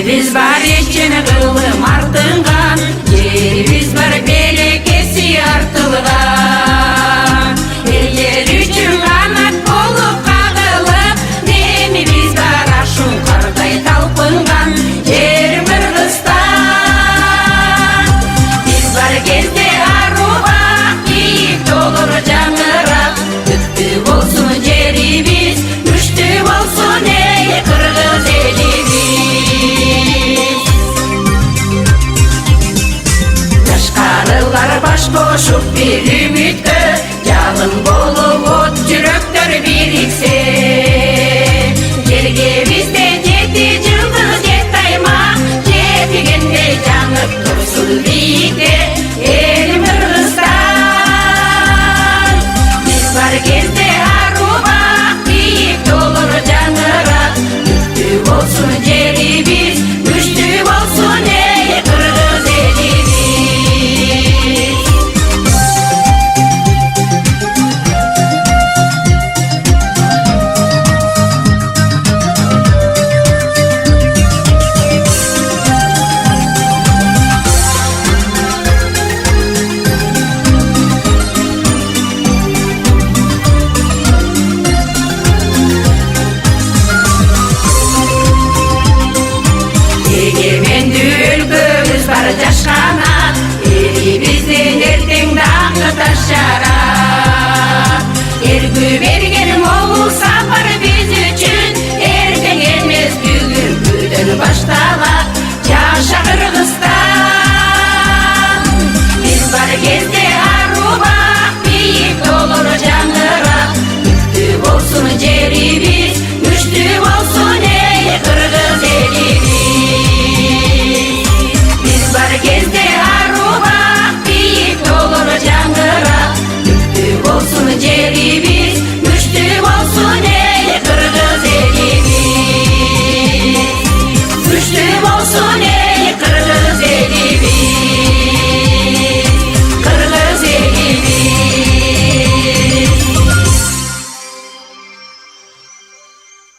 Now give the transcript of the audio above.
Biz var için kılım artıngan, yerimiz var belekesi artılgan. Eller üçün kanat bolup kagılıp, nemi biz var aşun karday talpıngan, yerim Kırgızstan. Biz var кезде arubak, kийip толur жаңырак, түптүү болсун жерибиz, күчтүү болсун эй Кыргыз элибиz. Жашкарылар баш кошуп бир үмүткө, жалын болуп от жүрөктөр бириксе. Жерге бизде жети жылдыз жет аймак, жетигендей жаңып турсун бийикте элим Кыргызстан. Биз бар кезде арубак, кийип толур жаңырак, түптүү болсун жерибиз, күчтүү болсун эй Кыргыз элибиз. Эгемендүү өлкөбүз бар жаш канат, элибиздин эртең даңкы таш жарат. Эргүү берген могул сапар биз үчүн, эртең эмес бүгүнкүдөн башталат. Жаша Кыргызстан. Биз бар кезде арубак, бийик толур жаңырак, түптүү болсун жерибиз, күчтүү болсун эй Кыргыз элибиз. Биз бар кезде арубак, бийик толур жаңырак, түптүү болсун жерибиз, күчтүү болсун эй Кыргыз элибиз. Күчтүү болсун эй Кыргыз элибиз.